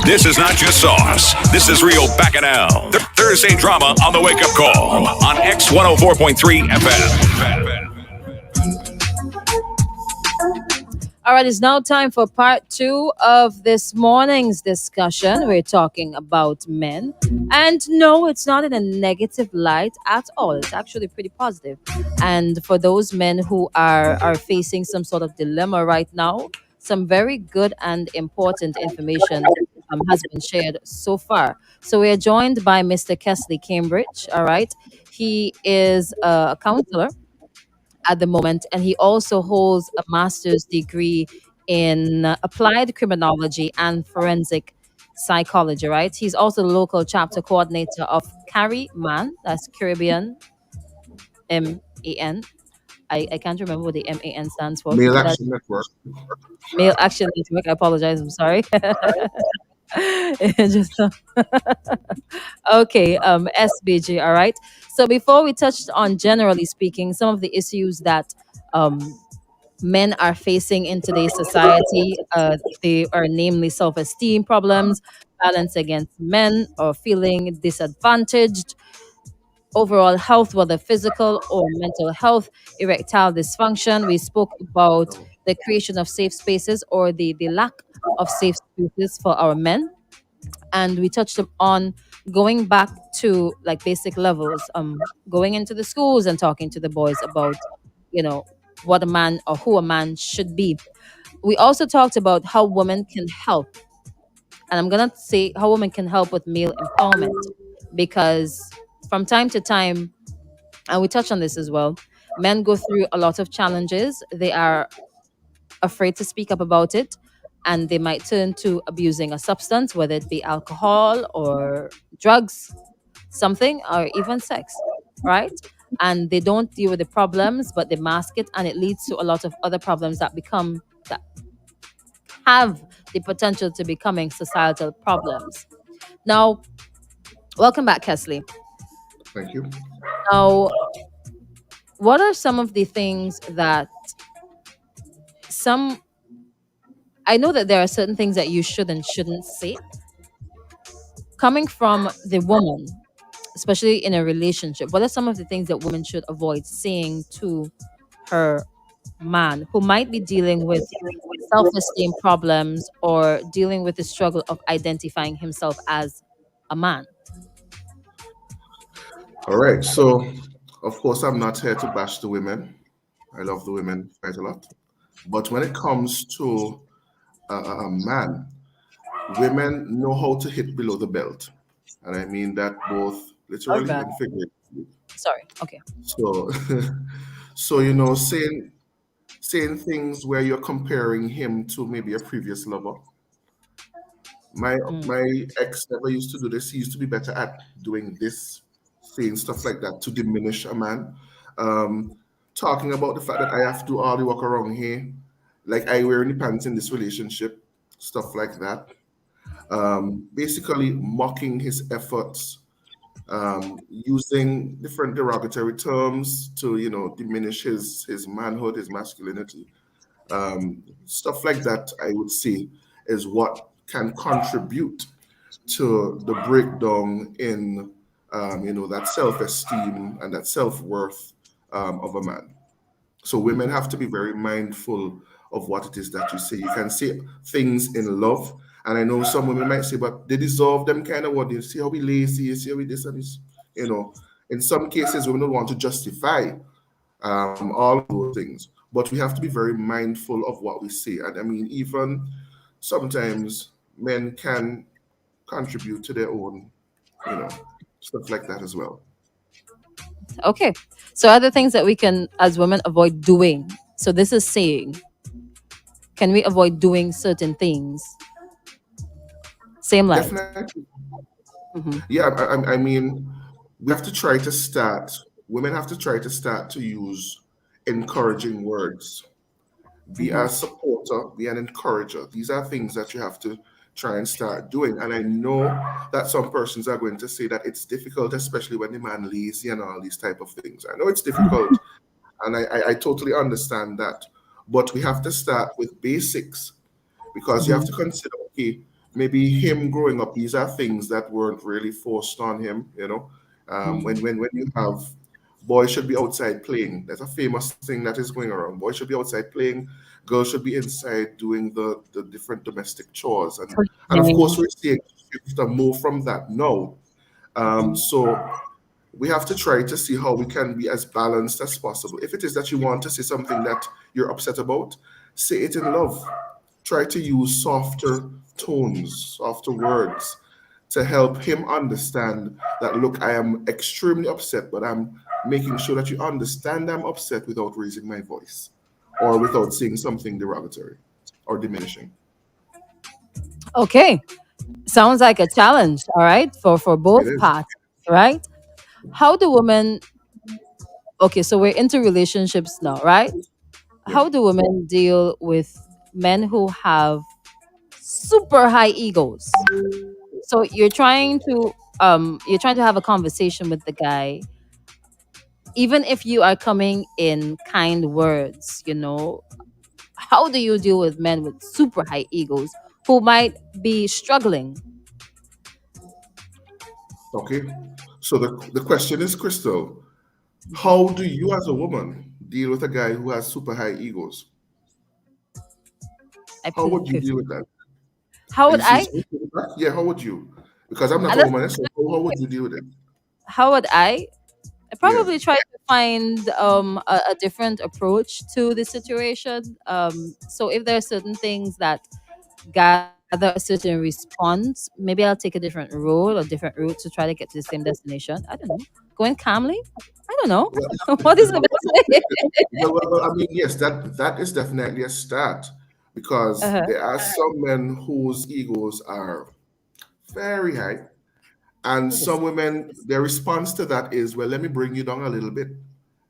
This is not just sauce. This is real Bacchanal. Thursday drama on the wake up call on X 104.3 FM. All right, it's now time for part two of this morning's discussion. We're talking about men. And no, it's not in a negative light at all. It's actually pretty positive. And for those men who are facing some sort of dilemma right now, some very good and important information has been shared so far. So we are joined by Mr. Kesley Cambridge. All right. He is a counselor at the moment, and he also holds a master's degree in applied criminology and forensic psychology. Right, he's also the local chapter coordinator of Carry Man, that's Caribbean MAN. I can't remember what the MAN stands for. Male That's Action Network. Male Action Network. I apologize. I'm sorry. It just okay. SBG. All right. So before we touched on generally speaking some of the issues that um, men are facing in today's society. They are namely self esteem problems, violence against men, or feeling disadvantaged, overall health, whether physical or mental health, erectile dysfunction. We spoke about the creation of safe spaces or the lack of safe spaces for our men. And we touched on going back to like basic levels, going into the schools and talking to the boys about, you know, what a man or who a man should be. We also talked about how women can help, and I'm gonna say how women can help with male empowerment, because from time to time, and we touched on this as well, men go through a lot of challenges. They are afraid to speak up about it, and they might turn to abusing a substance, whether it be alcohol or drugs, something, or even sex, right? And they don't deal with the problems, but they mask it, and it leads to a lot of other problems that have the potential to becoming societal problems. Now, welcome back, Kesley. Thank you. Now, what are some of the things that some I know that there are certain things that you should and shouldn't say coming from the woman, especially in a relationship. What are some of the things that women should avoid saying to her man who might be dealing with self esteem problems or dealing with the struggle of identifying himself as a man? All right. So, of course, I'm not here to bash the women. I love the women quite a lot. But when it comes to a man, women know how to hit below the belt. And I mean that both Oh, literally God. and figuratively. Sorry. Okay. So, saying things where you're comparing him to maybe a previous lover. My Mm. my ex never used to do this. He used to be better at doing this, saying stuff like that to diminish a man. Um, Talking about the fact that I have to do all the work around here, like I wear any pants in this relationship, stuff like that. Basically mocking his efforts, using different derogatory terms to diminish his manhood, his masculinity, stuff like that. I would say is what can contribute to the breakdown in that self-esteem and that self-worth of a man. So women have to be very mindful of what it is that you say. You can say things in love, and I know some women might say, but they deserve them kind of what you see how we lazy, you see how we this and this. You know, in some cases, women don't want to justify all of those things, but we have to be very mindful of what we say. And I mean, even sometimes men can contribute to their own, you know, stuff like that as well. Okay. So, other things that we can, as women, avoid doing. So, this is saying, can we avoid doing certain things? Same light. Definitely. Hmm. Yeah, I mean, we have to try to start, women have to try to start to use encouraging words. Be Hmm. a supporter, be an encourager. These are things that you have to try and start doing. And I know that some persons are going to say that it's difficult, especially when the man lazy and all these type of things. I know it's difficult, and I totally understand that. but we have to start with basics because you have Mm-hmm. to consider, okay, maybe him growing up, these are things that weren't really forced on him, you know. When you have boys should be outside playing, that's a famous thing that is going around. Boys should be outside playing, girls should be inside doing the different domestic chores, and of course Cleaning. we're seeing shift and move from that now. So we have to try to see how we can be as balanced as possible. If it is that you want to say something that you're upset about, say it in love. Try to use softer tones, softer words to help him understand that, look, I am extremely upset, but I'm making sure that you understand I'm upset without raising my voice or without saying something derogatory or diminishing. Okay. Sounds like a challenge, all right, for It both is. parts, right? How do women, okay, so we're into relationships now, right? Yeah. How do women deal with men who have super high egos? So you're trying to have a conversation with the guy, even if you are coming in kind words, how do you deal with men with super high egos who might be struggling? Okay. So the question is, Crystal, how do you as a woman deal with a guy who has super high egos? I How plead would you deal fifth. with that? How would Is I? he back? Yeah, how would you? Because I'm not And a that's, woman, so how would you deal with it? how would I Yeah. probably try to find a different approach to the situation. So if there are certain things that gather a certain response, maybe I'll take a different role or different route to try to get to the same destination. I don't know. Going calmly? I don't know. Well, What is the best way? I mean, yes, that is definitely a start because Uh-huh. there are some men whose egos are very high, and Yes. some women, their response to that is, well, let me bring you down a little bit.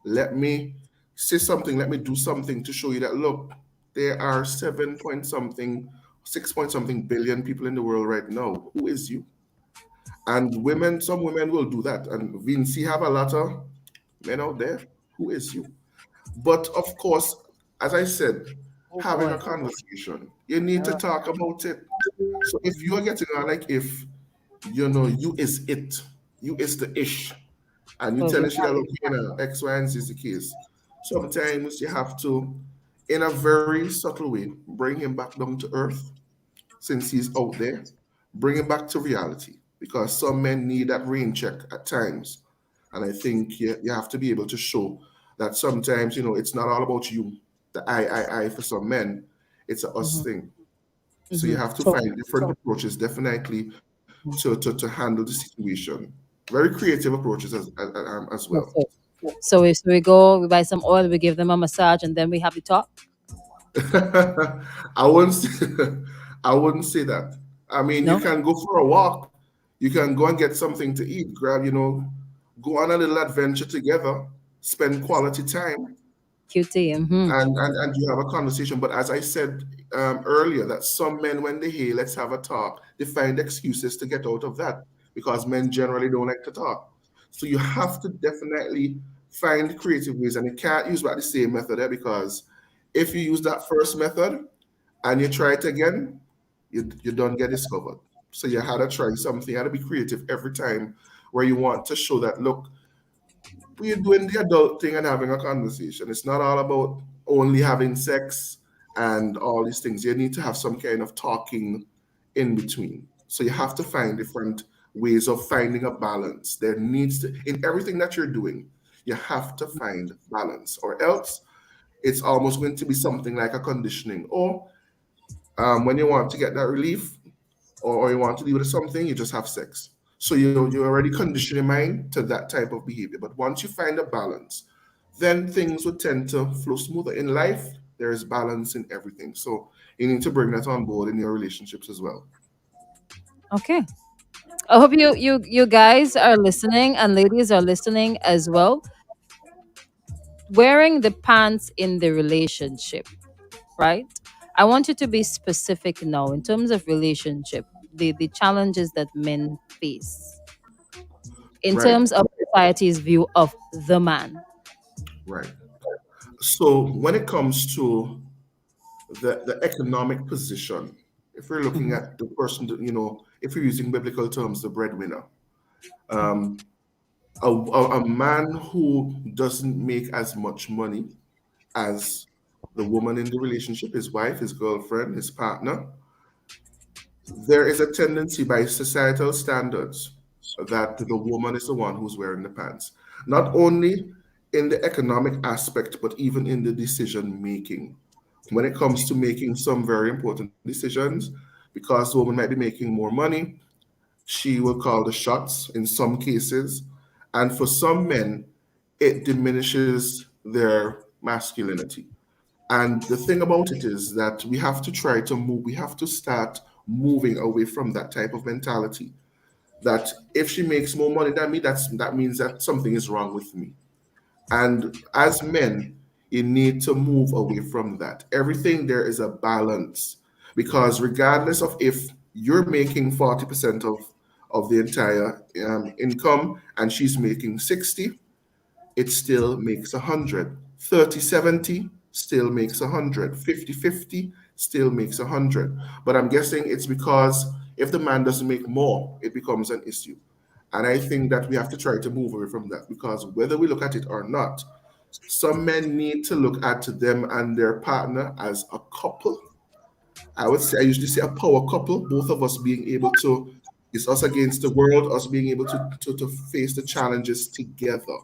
Let me say something. Let me do something to show you that, look, there are 7 point something, 6 point something billion people in the world right now. Who is you? And women, some women will do that. And Vinci have a lot of men out there. Who is you? But of course, as I said, Oh having a boy. conversation, you need to Uh, talk about it. So if you are getting on, like if you know you is it, you is the ish, and you oh, tell yeah. us that, look, X, Y, and Z is the case. Sometimes you have to, in a very subtle way, bring him back down to earth since he's out there, bring him back to reality because some men need that rain check at times. And I think you have to be able to show that sometimes, it's not all about you, the I for some men, it's a us Mm-hmm. thing. So you Mm-hmm. have to So, find different approaches, definitely, to handle the situation. Very creative approaches as yeah, well. so we go, we buy some oil, we give them a massage, and then we have the talk. I wouldn't say, I wouldn't say that. I mean, you No? can go for a walk. You can go and get something to eat, grab, go on a little adventure together, spend quality time, QT. Mm-hmm. and you have a conversation. But as I said earlier, that some men, when they hear, let's have a talk, they find excuses to get out of that because men generally don't like to talk. So you have to definitely find creative ways, and you can't use about the same method there because if you use that first method and you try it again, you don't get discovered. So you had to try something. You had to be creative every time where you want to show that, look, we're doing the adult thing and having a conversation. It's not all about only having sex and all these things. You need to have some kind of talking in between. So you have to find different ways of finding a balance. There needs to, in everything that you're doing, you have to find balance, or else it's almost going to be something like a conditioning. Or when you want to get that relief, or you want to deal with something, you just have sex. So you already condition your mind to that type of behavior. But once you find a balance, then things would tend to flow smoother. In life, there is balance in everything. So you need to bring that on board in your relationships as well. Okay. I hope you guys are listening and ladies are listening as well. Wearing the pants in the relationship, right? I want you to be specific now in terms of relationship, the challenges that men face in Right, terms of society's view of the man. right. So when it comes to the economic position. If we're looking Mhm. at the person, if we're using biblical terms, the breadwinner, um, a man who doesn't make as much money as the woman in the relationship, his wife, his girlfriend, his partner, there is a tendency by societal standards that the woman is the one who's wearing the pants. Not only in the economic aspect, but even in the decision making. When it comes to making some very important decisions, because the woman might be making more money, she will call the shots in some cases. And for some men, it diminishes their masculinity. And the thing about it is that we have to try to move, we have to start moving away from that type of mentality. That if she makes more money than me, that means that something is wrong with me. And as men, you need to move away from that. Everything there is a balance. Because regardless of if you're making 40% of the entire income and she's making 60, it still makes 100. 30/70 still makes 100. 50/50 still makes 100. But I'm guessing it's because if the man doesn't make more, it becomes an issue. And I think that we have to try to move away from that because whether we look at it or not, some men need to look at them and their partner as a couple. I usually say a power couple, both of us being able to, it's us against the world, us being able to face the challenges together.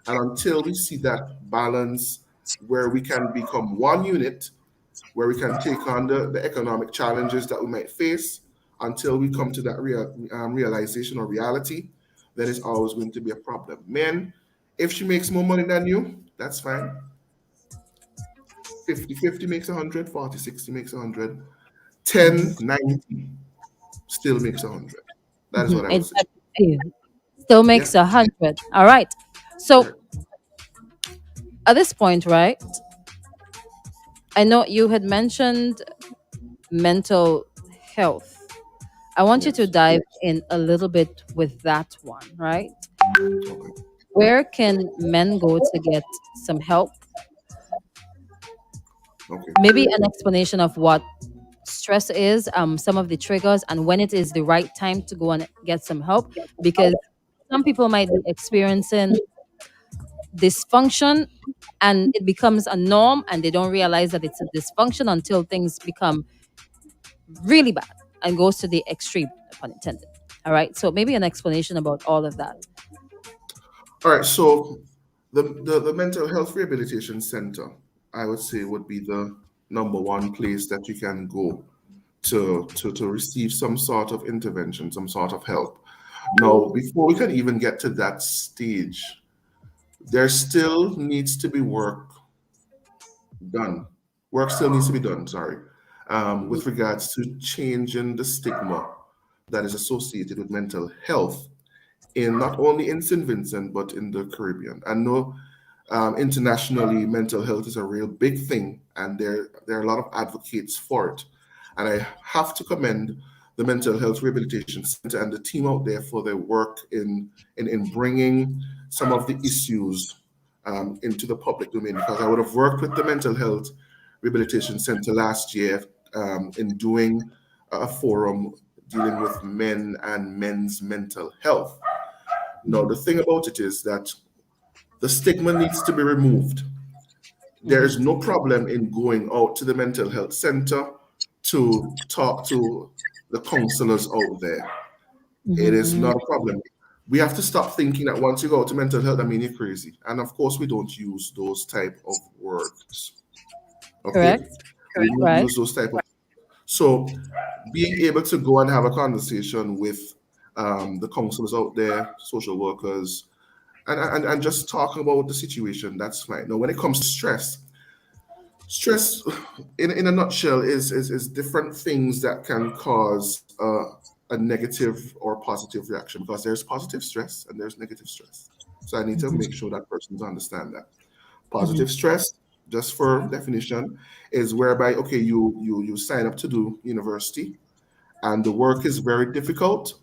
And until we see that balance where we can become one unit, where we can take on the economic challenges that we might face, until we come to that realization or reality, then it's always going to be a problem. Men, if she makes more money than you, that's fine. 50/50 makes 100, 40/60 makes 100, Mhm. 10/90 still makes 100. That is Mhm. what I would say. Exactly. Still Yeah, makes 100. All right. So correct. at this point, right? I know you had mentioned mental health. I want you to Yes. dive in a little bit with that one, right? Okay. Where can men go to get some help? Okay. Maybe an explanation of what stress is, some of the triggers, and when it is the right time to go and get some help. Because some people might be experiencing dysfunction and it becomes a norm and they don't realize that it's a dysfunction until things become really bad and goes to the extreme, pun intended. All right. So maybe an explanation about all of that. All right. So the Mental Health Rehabilitation Center, I would say, would be the number one place that you can go to receive some sort of intervention, some sort of help. Now, before we can even get to that stage, there still needs to be work done. Work still needs to be done, sorry, with regards to changing the stigma that is associated with mental health in not only in St. Vincent, but in the Caribbean. I know internationally, mental health is a real big thing, and there are a lot of advocates for it. And I have to commend the Mental Health Rehabilitation Center and the team out there for their work in bringing some of the issues into the public domain. Because I would have worked with the Mental Health Rehabilitation Center last year in doing a forum dealing with men and men's mental health. Now, the thing about it is that the stigma needs to be removed. There Mm-hmm. is no problem in going out to the mental health center to talk to the counselors out there. It is Mm-hmm. not a problem. We have to stop thinking that once you go to mental health, I mean you're crazy. And of course, we don't use those type of words. Okay, Correct. we don't Right. use those type of. So, being able to go and have a conversation with the counselors out there, social workers, and just talking about the situation, that's fine. Now, when it comes to stress, stress, in a nutshell, is different things that can cause a negative or positive reaction because there's positive stress and there's negative stress. So I need to make sure that persons understand that. Mm-hmm. Positive stress, just for definition, is whereby okay, you sign up to do university and the work is very difficult,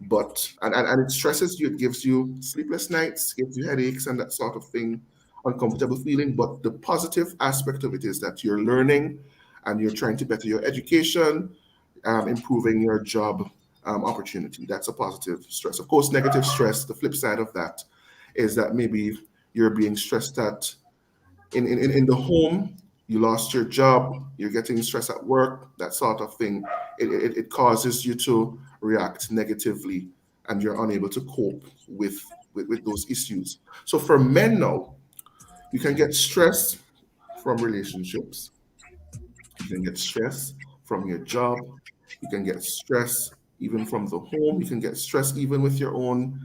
but and it stresses you, it gives you sleepless nights, gives you headaches and that sort of thing, uncomfortable feeling. But the positive aspect of it is that you're learning and you're trying to better your education, improving your job opportunity. That's a positive stress. Of course, negative stress, the flip side of that is that maybe you're being stressed at in the home, you lost your job, you're getting stressed at work, that sort of thing. It causes you to react negatively and you're unable to cope with those issues. So for men now, you can get stress from relationships, you can get stress from your job, you can get stress even from the home, you can get stress even with your own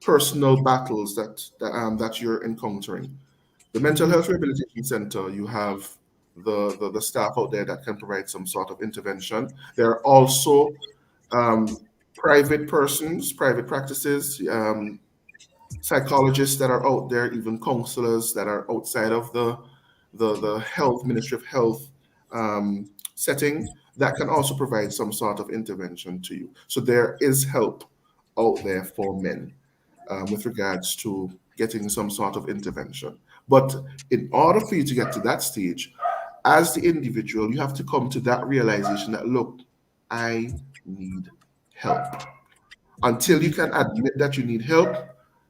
personal battles that you're encountering. The Mental Health Rehabilitation Center, you have the staff out there that can provide some sort of intervention. There are also private persons, private practices, psychologists that are out there, even counselors that are outside of the health Ministry of Health setting that can also provide some sort of intervention to you. So there is help out there for men with regards to getting some sort of intervention. But in order for you to get to that stage, as the individual, you have to come to that realization that, look, I need help. Until you can admit that you need help,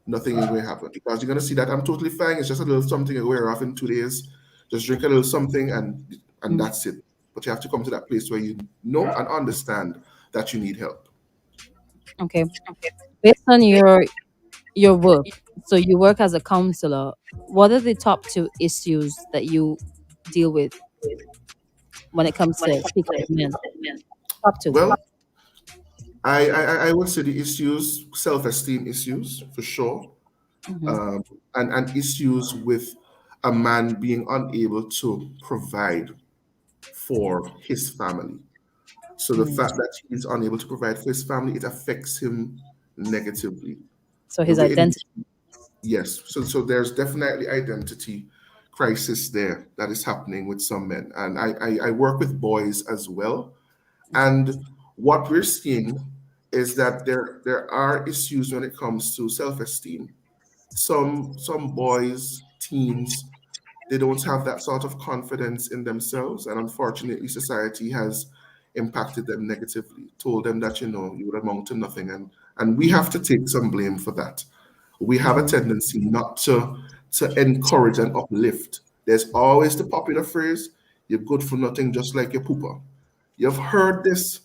nothing is going to happen because you're going to see that I'm totally fine. It's just a little something I wear off in 2 days. Just drink a little something and that's it. But you have to come to that place where you know and understand that you need help. Okay. Based on your work, so you work as a counselor. What are the top two issues that you deal with when it comes to speaking with men? Top two. Well, I would say the issues, self-esteem issues for sure, Mm-hmm. and issues with a man being unable to provide for his family. So the Mm. fact that he's unable to provide for his family, it affects him negatively. So The his way in identity. Yes, so there's definitely identity crisis there that is happening with some men, and I work with boys as well. And what we're seeing is that there are issues when it comes to self-esteem. Some boys, teens, they don't have that sort of confidence in themselves, and unfortunately, society has impacted them negatively, told them that you would amount to nothing, and we have to take some blame for that. We have a Mm-hmm. tendency not to encourage and uplift. There's always the popular phrase, "You're good for nothing, just like your pooper." You've heard this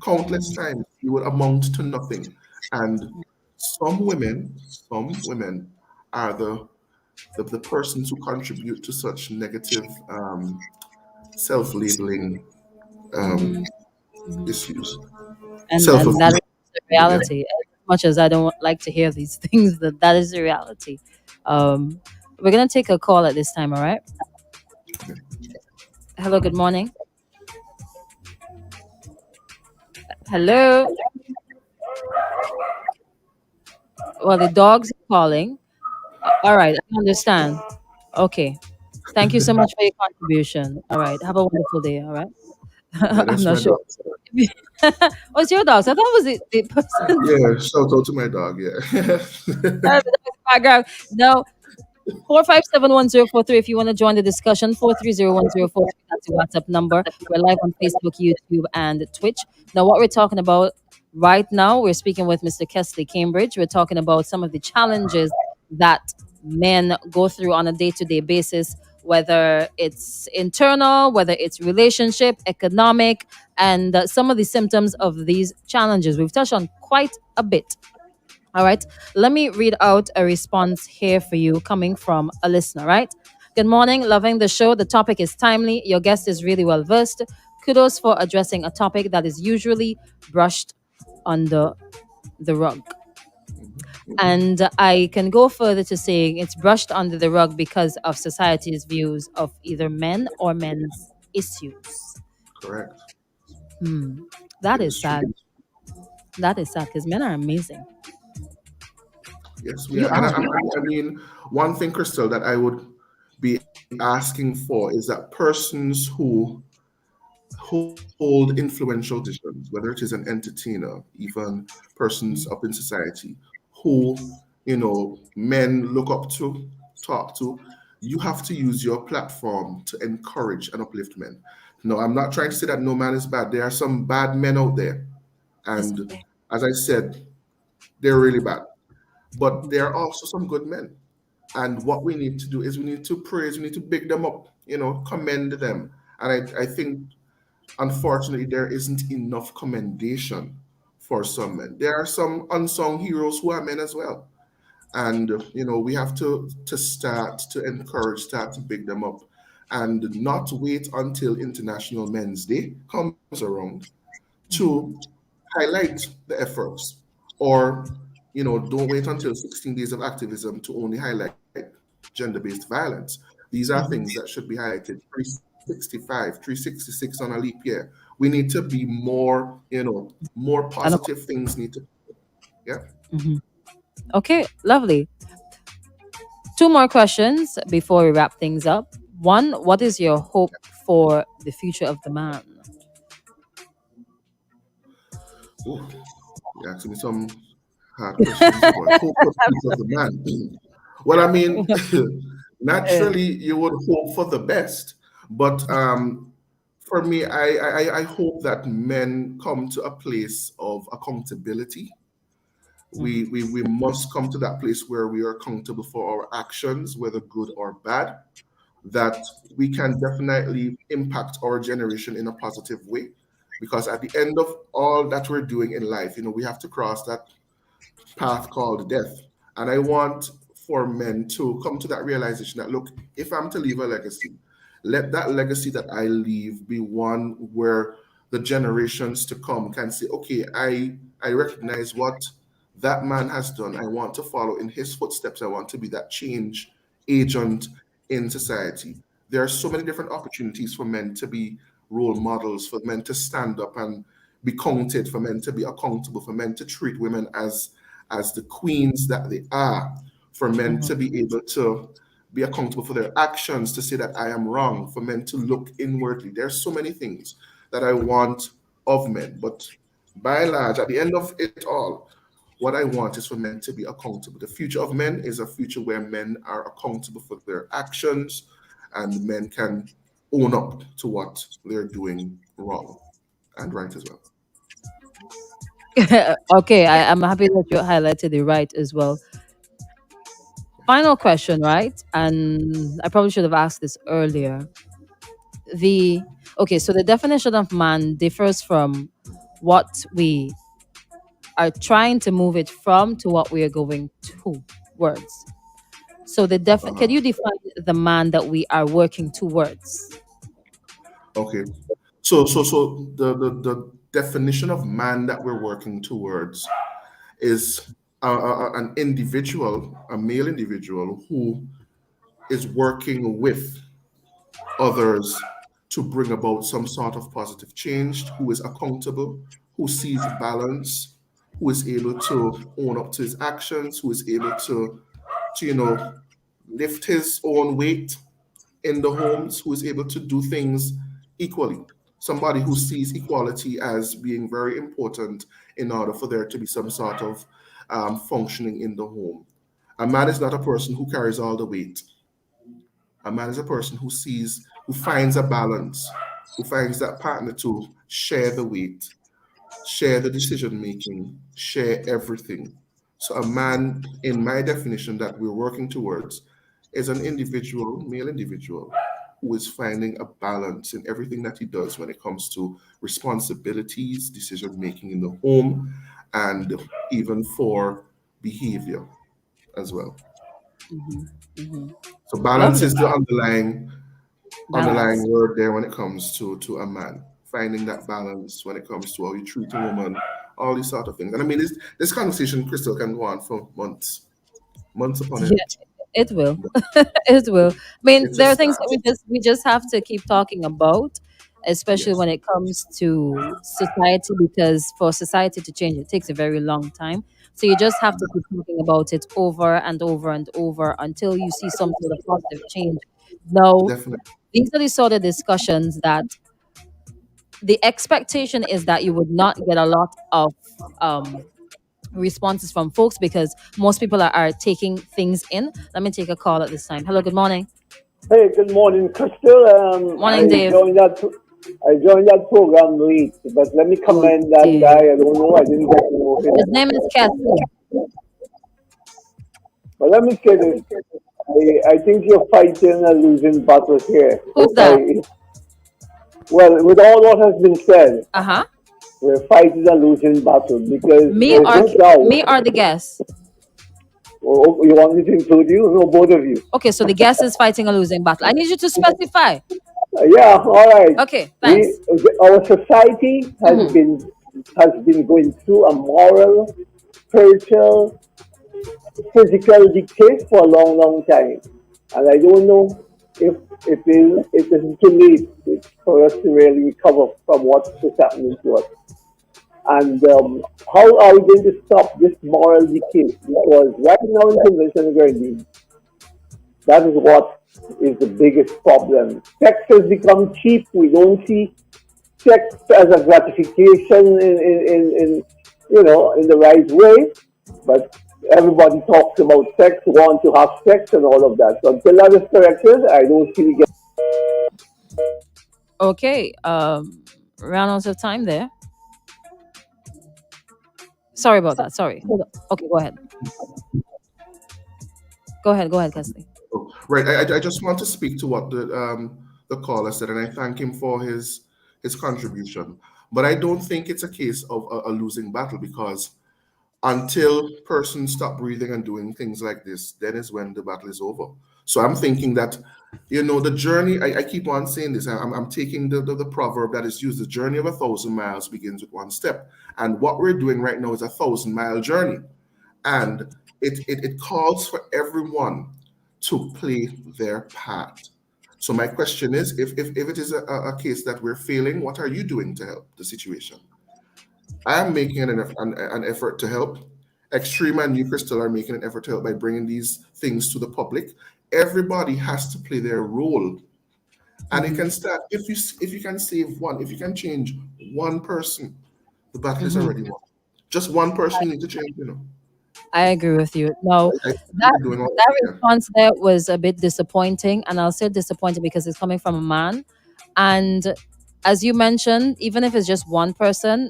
countless times. You will amount to nothing, and some women are the persons who contribute to such negative self-labeling Mm-hmm. um, issues. And that Self-esteem. is the Yeah. reality. As much as I don't like to hear these things, that is the reality. Um, we're gonna take a call at this time. All right. Hello. Good morning. Hello. Well, the dogs are calling. All right. I understand. Okay. Thank you so much for your contribution. All right. Have a wonderful day. All right. Yeah, I'm that's not my sure. dog. Oh, it's your dogs. I thought it was the person. Yeah, shout out to my dog. Yeah. The dog's background. No, 4571043 if you want to join the discussion. 4301043. That's the WhatsApp number. We're live on Facebook, YouTube, and Twitch. Now, what we're talking about right now, we're speaking with Mr. Kesley Cambridge. We're talking about some of the challenges that men go through on a day-to-day basis, whether it's internal, whether it's relationship, economic, and some of the symptoms of these challenges. We've touched on quite a bit. All right. Let me read out a response here for you coming from a listener, right? Good morning. Loving the show. The topic is timely. Your guest is really well versed. Kudos for addressing a topic that is usually brushed under the rug. And I can go further to saying it's brushed under the rug because of society's views of either men or men's issues. Correct. Hmm. That It is is true. sad. That is sad because men are amazing. Yes, we You are. And are. I mean, one thing, Crystal, that I would be asking for is that persons who hold influential positions, whether it is an entertainer, even persons up in society, who, men look up to, talk to, you have to use your platform to encourage and uplift men. No, I'm not trying to say that no man is bad. There are some bad men out there, Yes, and okay. as I said, they're really bad. But there are also some good men. And what we need to do is we need to praise, we need to big them up, commend them. And I think, unfortunately, there isn't enough commendation for some men. There are some unsung heroes who are men as well. And, we have to start to encourage, start to big them up, and not wait until International Men's Day comes around to Mhm. highlight the efforts, or don't wait until 16 days of activism to only highlight gender-based violence. These are things Mhm. that should be highlighted 365, 366 on a leap year. We need to be more, more I know. positive things need to, yeah. Mhm. Okay, lovely. Two more questions before we wrap things up. One, what is your hope for the future of the man? Ooh, you're asking me some hard questions, boy. Hope for the peace of the man. Well, I mean, Eh, naturally, you would hope for the best, but for me, I hope that men come to a place of accountability. We must come to that place where we are accountable for our actions, whether good or bad, that we can definitely impact our generation in a positive way. Because at the end of all that we're doing in life, we have to cross that path called death. And I want for men to come to that realization that, look, if I'm to leave a legacy, let that legacy that I leave be one where the generations to come can say, okay, I recognize what that man has done. I want to follow in his footsteps. I want to be that change agent in society. There are so many different opportunities for men to be role models, for men to stand up and be counted, for men to be accountable, for men to treat women as the queens that they are, for men mhm. to be able to be accountable for their actions, to say that I am wrong, for men to look inwardly. There's so many things that I want of men, but by and large, at the end of it all, what I want is for men to be accountable. The future of men is a future where men are accountable for their actions, and men can own up to what they're doing wrong and right as well. Okay, I'm happy that you highlighted the right as well. Final question, right? And I probably should have asked this earlier. The Okay, so the definition of man differs from what we are trying to move it from to what we are going towards. So can Uh-huh. you define the man that we are working towards? Okay. So the definition of man that we're working towards is an individual, a male individual who is working with others to bring about some sort of positive change, who is accountable, who sees balance, who is able to own up to his actions, who is able to lift his own weight in the homes, who is able to do things equally. Somebody who sees equality as being very important in order for there to be some sort of functioning in the home. A man is not a person who carries all the weight. A man is a person who finds a balance, who finds that partner to share the weight, share the decision making, share everything. So, a man, in my definition, that we're working towards, is an individual, male individual, who is finding a balance in everything that he does when it comes to responsibilities, decision making in the home, and even for behavior as well. Hmm. Hmm. So, balance Lovely. is the underlying Balance. word there when it comes to a man. Finding that balance when it comes to how you treat a woman, all these sort of things. And I mean, this conversation, Crystal, can go on for months, months upon Yeah, it. it will. But It will. I mean, it's a there are things that start. we just have to keep talking about, especially Yes, when it comes to society, because for society to change, it takes a very long time. So you just have to keep talking about it over and over and over until you see some sort of positive change. Now, definitely. these are the sort of discussions that the expectation is that you would not get a lot of um, responses from folks because most people are taking things in. Let me take a call at this time. Hello, good morning. Hey, good morning, Crystal. Morning, I Dave. joined that. I joined that program late, but let me Oh commend that dear. guy. I don't know. I didn't get to know His him. name is Kesley. But let me say this. I think you're fighting a losing battle here. Who's that? Well, with all what has been said, Uh huh. we're fighting a losing battle because Me there's or no doubt. me or the guest? You want me to include you? No, both of you. Okay, so the guest is fighting a losing battle. I need you to specify. Yeah, all right. Okay, We, thanks. our society Hmm. has been going through a moral, spiritual, physical decay for a long, long time, and I don't know if it isn't too late for us to really recover from what is happening to us. And how are we going to stop this moral decay? Because right now in conventional grounding, that is what is the biggest problem. Sex has become cheap. We don't see sex as a gratification in in the right way, but everybody talks about sex, want to have sex, and all of that. So until that is corrected, I don't see we get. Okay, ran out of time there. Sorry about that. Sorry. Hold on. Okay, go ahead. Go ahead, Kesley. Oh, right. I just want to speak to what the caller said, and I thank him for his contribution. But I don't think it's a case of a losing battle because until persons stop breathing and doing things like this, then is when the battle is over. So I'm thinking that, the journey, I keep on saying this, I'm taking the proverb that is used, the journey of 1,000 miles begins with one step. And what we're doing right now is a 1,000-mile journey. And it calls for everyone to play their part. So my question is, if it is a case that we're failing, what are you doing to help the situation? I am making an effort to help. Extreme and New Crystal are making an effort to help by bringing these things to the public. Everybody has to play their role, and it Hmm. can start if you can save one, if you can change one person, the battle is Hmm. already won. Just one person need to change. I agree with you. No, I think that we're doing all that we can. response there was a bit disappointing, and I'll say disappointing because it's coming from a man. And as you mentioned, even if it's just one person,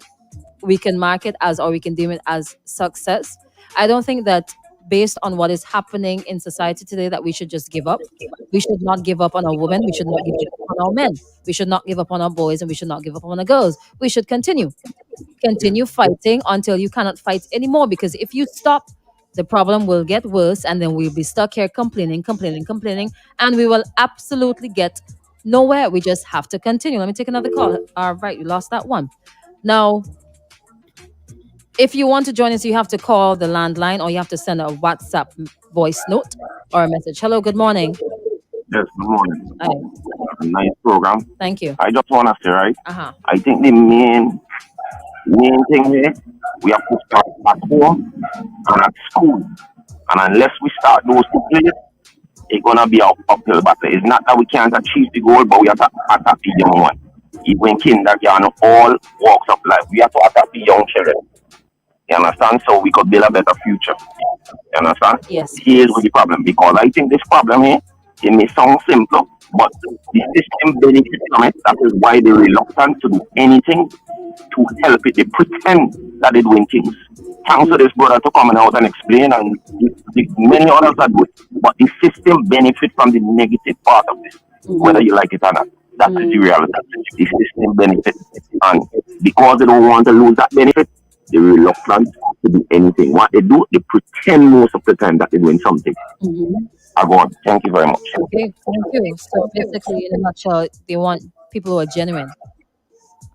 we can mark it as or we can deem it as success. I don't think that based on what is happening in society today that we should just give up. We should not give up on our women. We should not give up on our men. We should not give up on our boys and we should not give up on our girls. We should continue. Yeah. Continue fighting until you cannot fight anymore because if you stop, the problem will get worse and then we'll be stuck here complaining, complaining, complaining, and we will absolutely get nowhere. We just have to continue. Let me take another call. All right, you lost that one. Now, if you want to join us, you have to call the landline or you have to send a WhatsApp voice note or a message. Hello, good morning. Yes, good morning. Hi, A nice program. thank you. I just want to say, right, Uh huh. I think the main thing here, we have to start at home and at school. And unless we start those two places, it's going to be an uphill battle. It's not that we can't achieve the goal, but we have to attack the young one. Even kindergarten, all walks of life, we have to attack the young children. You understand? So we could build a better future. You understand? Yes, Here's please. where the problem, because I think this problem here, it may sound simple, but the system benefits from it. That is why they're reluctant to do anything to help it. They pretend that they're doing things. Thanks to this brother to come out and explain, and many others that do it. But the system benefits from the negative part of this, whether you like it or not. That is the reality. The system benefits, and because they don't want to lose that benefit, they're reluctant to do anything. What they do, they pretend most of the time that they're doing something. Mhm. I go on. Thank you very much. Okay, thank you. So basically, in a nutshell, they want people who are genuine.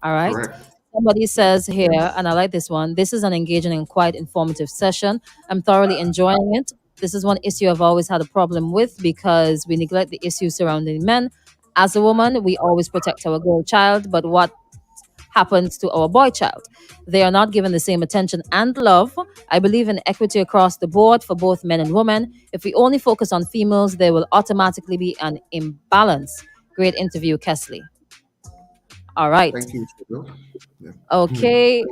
All right. Correct. Somebody says here, and I like this one. This is an engaging and quite informative session. I'm thoroughly enjoying it. This is one issue I've always had a problem with because we neglect the issues surrounding men. As a woman, we always protect our girl child, but what happens to our boy child? They are not given the same attention and love. I believe in equity across the board for both men and women. If we only focus on females, there will automatically be an imbalance. Great interview, Kesley. All right. Thank you. Yeah. Okay.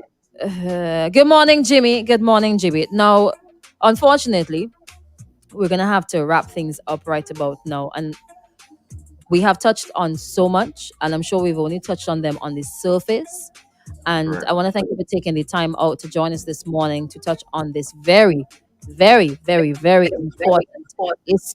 Good morning, Jimmy. Good morning, Jimmy. Now, unfortunately, we're gonna have to wrap things up right about now. And We have touched on so much, and I'm sure we've only touched on them on the surface. And Correct. I want to thank you for taking the time out to join us this morning to touch on this very, very, very, very important is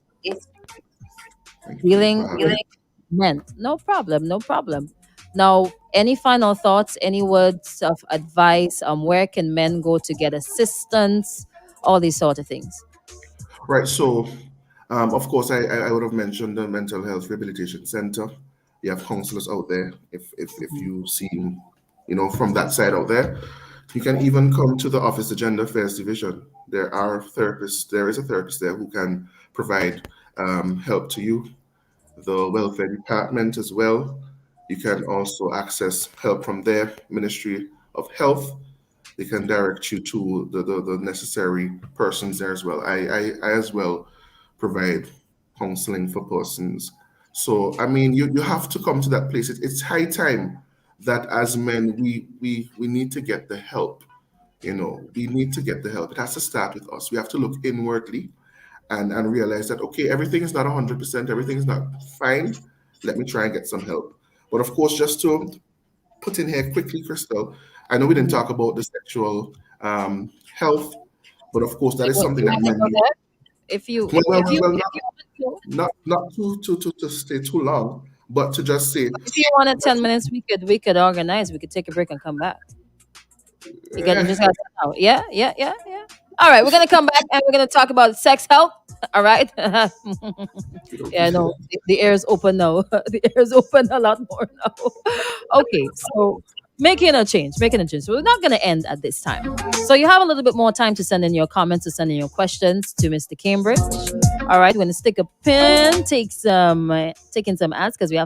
Thank you dealing for having with me. men. No problem, no problem. Now, any final thoughts, any words of advice? Where can men go to get assistance? All these sort of things. Right. So, of course, I would have mentioned the Mental Health Rehabilitation Center. You have counselors out there. If you see, from that side out there, you can even come to the office, the Gender Affairs Division. There are therapists. There is a therapist there who can provide help to you. The welfare department as well. You can also access help from their Ministry of Health. They can direct you to the necessary persons there as well. I as well provide counseling for persons. So I mean, you have to come to that place. It's high time that as men we need to get the help. We need to get the help. It has to start with us. We have to look inwardly and realize that okay, everything is not 100%, everything is not fine. Let me try and get some help. But of course, just to put in here quickly, Crystal, I know we didn't Mhm. talk about the sexual health, but of course that is something You that want to men go need. there? If you, Well, well, if well, you, well, if not you want to, not to stay too long, but to just say, if you wanted 10 minutes, we could organize. We could take a break and come back. You just eh, got to out. Yeah, yeah, yeah, yeah. All right, we're gonna come back and we're gonna talk about sex health. All right. Yeah, no, the air is open now. The air is open a lot more now. Okay, so making a change. So we're not going to end at this time. So you have a little bit more time to send in your comments, to send in your questions to Mr. Cambridge. All right, we're going to stick a pin, taking some ads because we have to